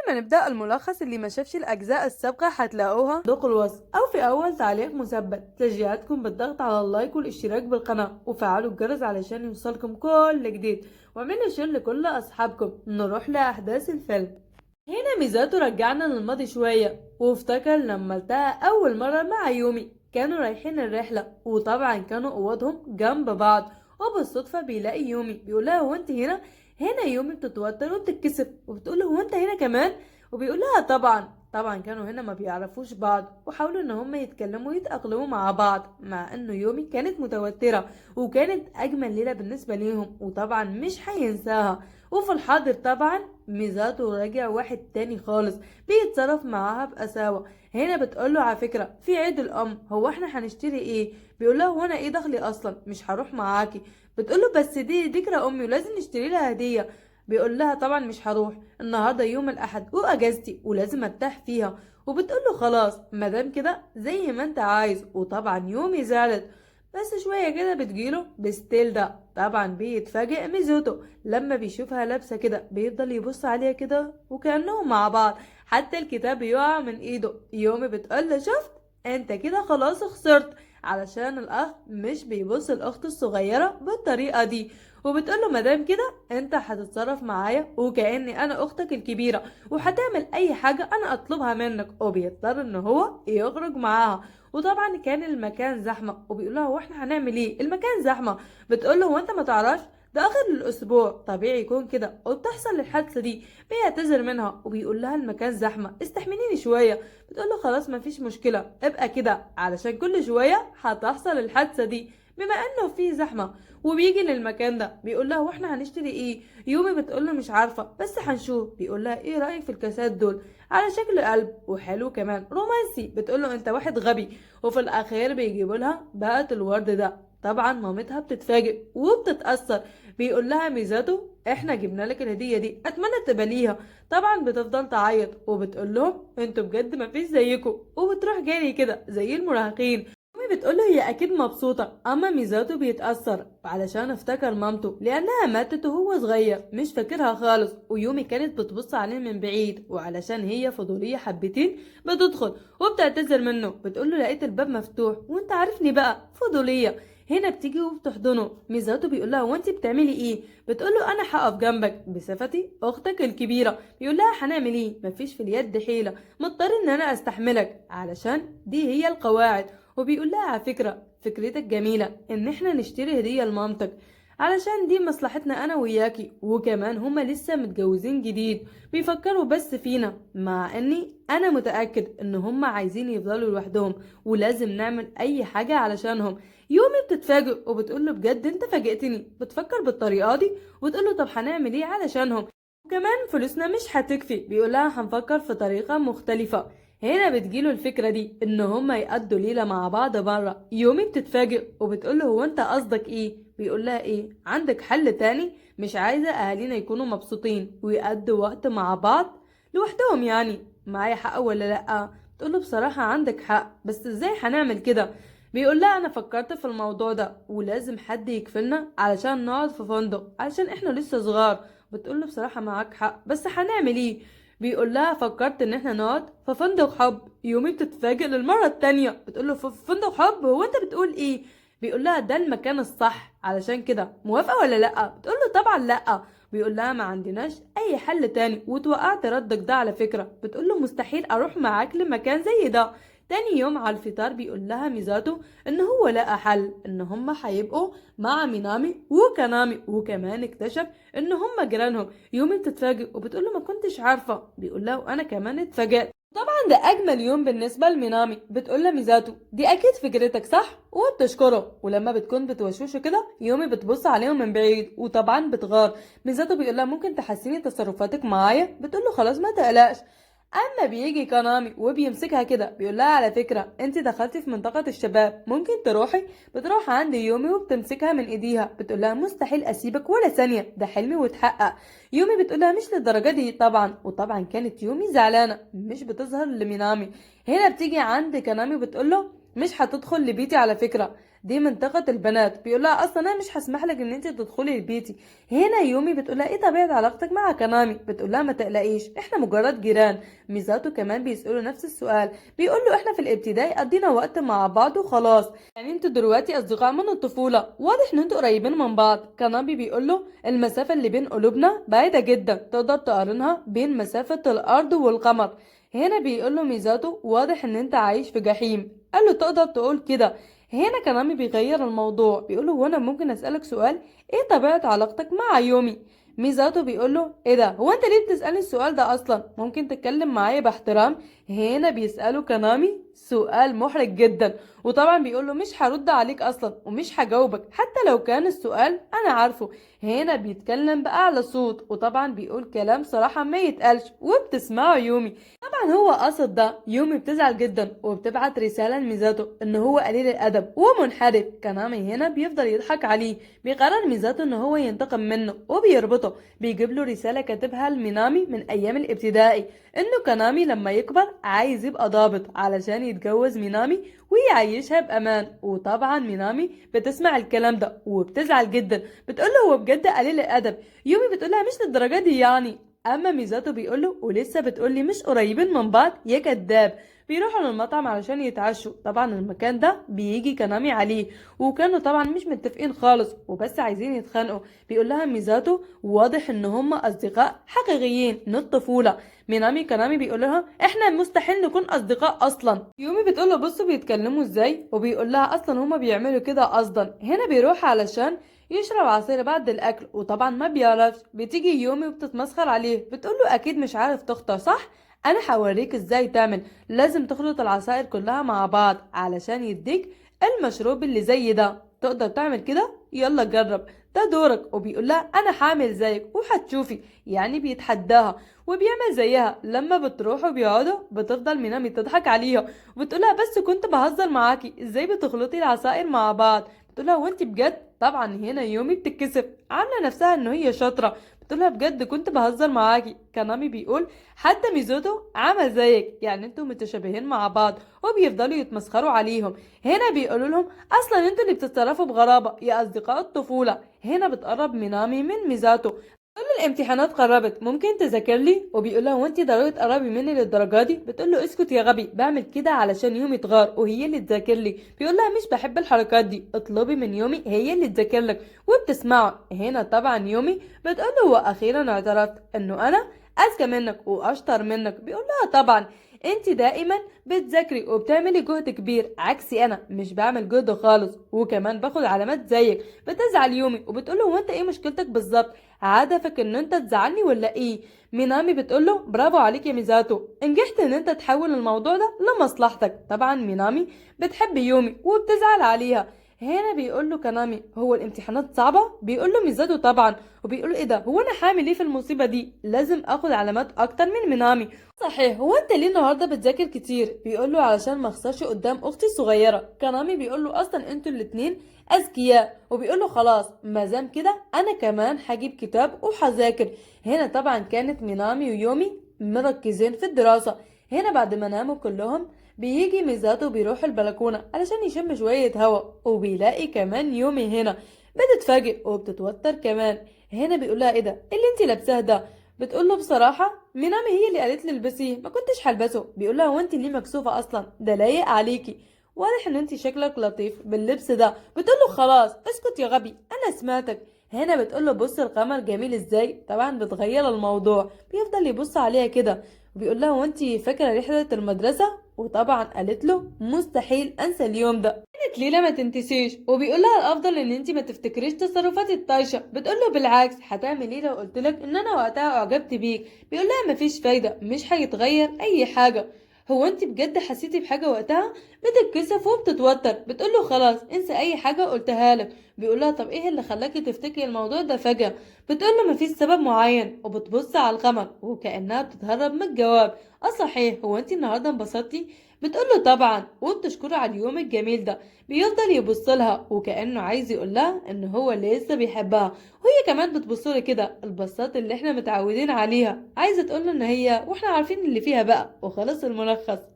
ما نبدأ الملخص اللي ما شافش الأجزاء السابقة هتلاقوها صندوق الوصف أو في أول تعليق مثبت. تشجيعاتكم بالضغط على اللايك والاشتراك بالقناة وفعلوا الجرس علشان يوصلكم كل جديد، واعملوا شير لكل أصحابكم. نروح لأحداث الفيلم. هنا ميزاتو رجعنا للماضي شوية وافتكر لما التقى أول مرة مع يومي. كانوا رايحين الرحلة وطبعا كانوا أوضهم جنب بعض، وبالصدفة بيلاقي يومي بيقولها هو انت هنا؟ هنا يومي بتتوتر وبتتكسف وبتقوله هو انت هنا كمان؟ وبيقولها طبعا كانوا هنا ما بيعرفوش بعض وحاولوا ان هم يتكلموا ويتأقلموا مع بعض، مع انه يومي كانت متوترة وكانت اجمل ليلة بالنسبة ليهم وطبعا مش هينساها. وفي الحاضر طبعا ميزاتو راجع واحد تاني خالص بيتصرف معاها بقساوة. هنا بتقوله على فكرة في عيد الأم هو احنا هنشتري ايه؟ بيقولها هو انا ايه دخلي اصلا، مش هروح معاكي. بتقوله بس دي ذكرى امي ولازم نشتري لها هدية. بيقول لها طبعا مش هروح، النهارده يوم الاحد واجازتي ولازم ارتاح فيها. وبتقوله خلاص مادام كده زي ما انت عايز. وطبعا يومي زعلت، بس شوية كده بتجيله بستيل ده. طبعا بيتفاجئ ميزوتو لما بيشوفها لابسة كده، بيفضل يبص عليها كده وكأنهم مع بعض، حتى الكتاب يقع من ايده. يومي بتقول له شفت انت كده خلاص خسرت، علشان الاخ مش بيبص الاخت الصغيرة بالطريقة دي. وبتقول له مادام كده انت هتتصرف معايا وكأني انا اختك الكبيرة وهتعمل اي حاجة انا اطلبها منك. وبيضطر ان هو يخرج معاها. وطبعا كان المكان زحمة وبيقول لها هو احنا هنعمل ايه؟ المكان زحمة. بتقول له هو انت ما تعرفش ده اخر الاسبوع طبيعي يكون كده وبتحصل الحادثة دي. بيعتذر منها وبيقول لها المكان زحمة استحمليني شوية. بتقول له خلاص مفيش مشكلة ابقى كده علشان كل شوية هتحصل الحادثة دي بما انه في زحمة. وبيجي للمكان ده بيقول لها واحنا هنشتري ايه؟ يومي بتقول له مش عارفة بس هنشوف. بيقول لها ايه رأيك في الكاسات دول على شكل قلب وحلو كمان رومانسي؟ بتقول له انت واحد غبي. وفي الاخير بيجيبوا لها بقى الورد ده. طبعا مامتها بتتفاجئ وبتتأثر. بيقول لها ميزاتو احنا جبنا لك الهدية دي اتمنى تقبليها. طبعا بتفضل تعيط وبتقول لهم انتوا بجد مفيش زيكم، وبتروح جاري كده زي المراهقين. امي بتقوله هي اكيد مبسوطة، اما ميزاتو بيتأثر علشان افتكر مامته لانها ماتت وهو صغير مش فاكرها خالص. ويومي كانت بتبص عليه من بعيد وعلشان هي فضولية حبتين بتدخل وبتعتذر منه. بتقوله لقيت الباب مفتوح وانت عارفني بقى فضولية. هنا بتيجي وبتحضنه. ميزاتو بيقولها وانت بتعملي ايه؟ بتقوله انا هقف جنبك بصفتي اختك الكبيرة. بيقولها هنعمل ايه؟ مفيش في اليد حيلة، مضطر ان انا استحملك علشان دي هي القواعد. وبيقول لها على فكرة فكرتك جميلة ان احنا نشتري هدية لمامتك علشان دي مصلحتنا انا وياكي، وكمان هما لسه متجوزين جديد بيفكروا بس فينا، مع اني انا متأكد ان هما عايزين يفضلوا لوحدهم ولازم نعمل اي حاجة علشانهم. يومي بتتفاجئ وبتقوله بجد انت فاجئتني بتفكر بالطريقة دي. وتقوله طب هنعمل ايه علشانهم؟ وكمان فلوسنا مش هتكفي. بيقولها هنفكر في طريقة مختلفة. هنا بتجيله الفكرة دي ان هما يقضوا ليلة مع بعض برا. يومي بتتفاجئ وبتقوله هو انت قصدك ايه؟ بيقولها ايه عندك حل تاني؟ مش عايزة اهالينا يكونوا مبسوطين ويقضوا وقت مع بعض لوحدهم، يعني معايا حق ولا لأ؟ تقوله بصراحة عندك حق بس ازاي هنعمل كده؟ بيقولها انا فكرت في الموضوع ده ولازم حد يكفلنا علشان نقعد في فندق علشان احنا لسه صغار. بتقوله بصراحة معاك حق بس هنعمل ايه؟ بيقول لها فكرت ان احنا نقعد في فندق حب. يومي بتتفاجئ للمرة التانية بتقول له في فندق حب؟ هو انت بتقول ايه؟ بيقول لها ده المكان الصح علشان كده موافقة ولا لا؟ بتقول له طبعا لا. بيقول لها ما عندناش اي حل تاني وتوقعت ردك ده على فكرة. بتقول له مستحيل اروح معاك لمكان زي ده. تاني يوم على الفطار بيقول لها ميزاتو ان هو لقى حل ان هما هيبقوا مع مينامي وكانامي، وكمان اكتشف ان هما جيرانهم. يومي بتتفاجئ وبتقول له ما كنتش عارفه. بيقول لها وانا كمان اتفاجئت. طبعا ده اجمل يوم بالنسبه لمينامي. بتقول له ميزاتو دي اكيد فكرتك صح وبتشكره. ولما بتكون بتوشوشه كده يومي بتبص عليهم من بعيد وطبعا بتغار. ميزاتو بيقول لها ممكن تحسيني تصرفاتك معايا؟ بتقول له خلاص ما تقلقش. اما بيجي كانامي وبيمسكها كده بيقول لها على فكره انت دخلتي في منطقه الشباب ممكن تروحي. بتروح عند يومي وبتمسكها من ايديها. بتقول لها مستحيل اسيبك ولا ثانيه ده حلمي واتحقق. يومي بتقول لها مش للدرجه دي طبعا. وطبعا كانت يومي زعلانه مش بتظهر لمينامي. هنا بتيجي عند كانامي بتقول له مش هتدخل لبيتي على فكره دي منطقة البنات. بيقول لها اصلا انا مش هسمح لك ان انت تدخلي بيتي. هنا يومي بتقول لها ايه طبيعة علاقتك مع كنامي؟ بتقول لها ما تقلقيش احنا مجرد جيران. ميزاتو كمان بيسأله نفس السؤال، بيقول له احنا في الابتدائي قضينا وقت مع بعض وخلاص، يعني انتوا دلوقتي اصدقاء من الطفولة، واضح ان انتوا قريبين من بعض. كنامي بيقول له المسافة اللي بين قلوبنا بعيدة جدا، تقدر تقارنها بين مسافة الارض والقمر. هنا بيقول له ميزاتو واضح ان انت عايش في جحيم. قال له تقدر تقول كده. هنا كنامي بيغير الموضوع، بيقول له وانا ممكن اسالك سؤال؟ ايه طبيعه علاقتك مع يومي؟ ميزاتو بيقول له ايه ده، هو انت ليه بتسالني السؤال ده اصلا؟ ممكن تتكلم معايا باحترام. هنا بيساله كنامي سؤال محرج جدا، وطبعا بيقول له مش هرد عليك اصلا ومش هجاوبك حتى لو كان السؤال انا عارفه. هنا بيتكلم باعلى صوت، وطبعا بيقول كلام صراحه ما يتقالش وبتسمعه يومي. طبعا هو قصد ده. يومي بتزعل جدا وبتبعت رسالة لميزاتو ان هو قليل الادب ومنحرف. كنامي هنا بيفضل يضحك عليه، بيقرر ميزاتو ان هو ينتقم منه وبيربطه. بيجيب له رسالة كاتبها لمينامي من ايام الابتدائي، انه كنامي لما يكبر عايز يبقى ضابط علشان يتجوز مينامي ويعيشها بامان. وطبعا مينامي بتسمع الكلام ده وبتزعل جدا، بتقول له هو بجد قليل الادب. يومي بتقولها مش للدرجة دي يعني. اما ميزاتو بيقوله ولسه بتقولي مش قريبين من بعض يا كداب. بيروحوا للمطعم علشان يتعشوا. طبعا المكان ده بيجي كنامي عليه، وكانوا طبعا مش متفقين خالص وبس عايزين يتخانقوا. بيقول لها ميزاتو واضح ان هم اصدقاء حقيقيين من الطفوله. مينامي كنامي بيقول لها احنا مستحيل نكون اصدقاء اصلا. يومي بتقول له بصوا بيتكلموا ازاي، وبيقول لها اصلا هم بيعملوا كده قصدا. هنا بيروح علشان يشرب عصير بعد الاكل، وطبعا ما بيعرفش. بتيجي يومي وبتتمسخر عليه، بتقوله اكيد مش عارف تختار صح، انا هوريك ازاي تعمل. لازم تخلط العصائر كلها مع بعض علشان يديك المشروب اللي زي ده. تقدر تعمل كده؟ يلا جرب، ده دورك. وبيقول لها انا هعمل زيك وهتشوفي. يعني بيتحداها وبيعمل زيها. لما بتروح وبيقعدوا بتفضل مينامي تضحك عليها وبتقولها بس كنت بهزر معاكي، ازاي بتخلطي العصائر مع بعض؟ بتقولها وانت بجد؟ طبعا هنا يومي بتتكسف، عامله نفسها ان هي شاطره، بتقولها بجد كنت بهزر معاكي. كانامي بيقول حتى ميزوتو عمل زيك، يعني انتوا متشابهين مع بعض. وبيفضلوا يتمسخروا عليهم. هنا بيقولوا لهم اصلا انتوا اللي بتتصرفوا بغرابه يا اصدقاء الطفوله. هنا بتقرب مينامي من ميزاتو، بتقول له الامتحانات قربت ممكن تذاكر لي؟ وبيقول لها وانت ضروري تقربي مني للدرجه دي؟ بتقول له اسكت يا غبي، بعمل كده علشان يومي تغار وهي اللي تذاكر لي. بيقول لها مش بحب الحركات دي، اطلبي من يومي هي اللي تذاكر لك. وبتسمعه. هنا طبعا يومي بتقول له واخيرا اعترفت انه انا اذكى منك واشطر منك. بيقول لها طبعا انت دائما بتذاكري وبتعملي جهد كبير عكسي، انا مش بعمل جهد خالص وكمان باخد علامات زيك. بتزعل يومي وبتقوله هو انت ايه مشكلتك بالظبط؟ هدفك ان انت تزعلني ولا ايه؟ مينامي بتقوله برافو عليك يا ميزاتو، نجحت ان انت تحول الموضوع ده لمصلحتك. طبعا مينامي بتحب يومي وبتزعل عليها. هنا بيقول له كنامي هو الامتحانات صعبة؟ بيقول له ميزاتو طبعا. وبيقول له ايه ده، هو انا هعمل ايه في المصيبة دي؟ لازم اخد علامات اكتر من مينامي. صحيح، هو انت ليه النهارده بتذاكر كتير؟ بيقول له علشان ما اخسرش قدام اختي الصغيره. كنامي بيقول له اصلا انتوا الاتنين اذكياء. وبيقول له خلاص ما دام كده انا كمان هجيب كتاب وهذاكر. هنا طبعا كانت مينامي ويومي مركزين في الدراسه. هنا بعد ما ناموا كلهم بيجي ميزاتو بيروح البلكونه علشان يشم شويه هوا، وبيلاقي كمان يومي هنا. بتتفاجئ وبتتوتر كمان. هنا بيقول لها ايه ده اللي انت لابساه ده؟ بتقول له بصراحه مينامي هي اللي قالت لي البسيه، ما كنتش هلبسه. بيقول لها هو انت ليه مكسوفه اصلا؟ ده لايق عليكي، واضح ان انت شكلك لطيف باللبس ده. بتقول له خلاص اسكت يا غبي انا سمعتك. هنا بتقول له بص القمر جميل ازاي. طبعا بتغير الموضوع، بيفضل يبص عليها كده وبيقول لها هو انت فاكره رحله المدرسه؟ وطبعا قالت له مستحيل انسى اليوم ده. قالت ليلى ما تنتسيش. وبيقول لها الافضل ان انت ما تفتكريش تصرفاتي الطايشه. بتقول له بالعكس، هتعمل ايه لو قلت لك ان انا وقتها اعجبت بيك؟ بيقول لها مفيش فايده، مش هيتغير اي حاجه. هو انت بجد حسيتي بحاجه وقتها؟ بتتكسف وبتتوتر. بتقول له خلاص انسى اي حاجه قلتها لك. بيقول لها طب ايه اللي خلاكي تفتكري الموضوع ده فجاه؟ بتقول له مفيش سبب معين، وبتبص على القمر وكانها بتتهرب من الجواب. اه صحيح، هو انت النهارده انبسطتي؟ بتقول له طبعا، وبتشكره على اليوم الجميل ده. بيفضل يبص لها وكأنه عايز يقول لها ان هو لسه بيحبها، وهي كمان بتبص له كده البصات اللي احنا متعودين عليها، عايزه تقول له ان هي واحنا عارفين اللي فيها بقى. وخلص الملخص.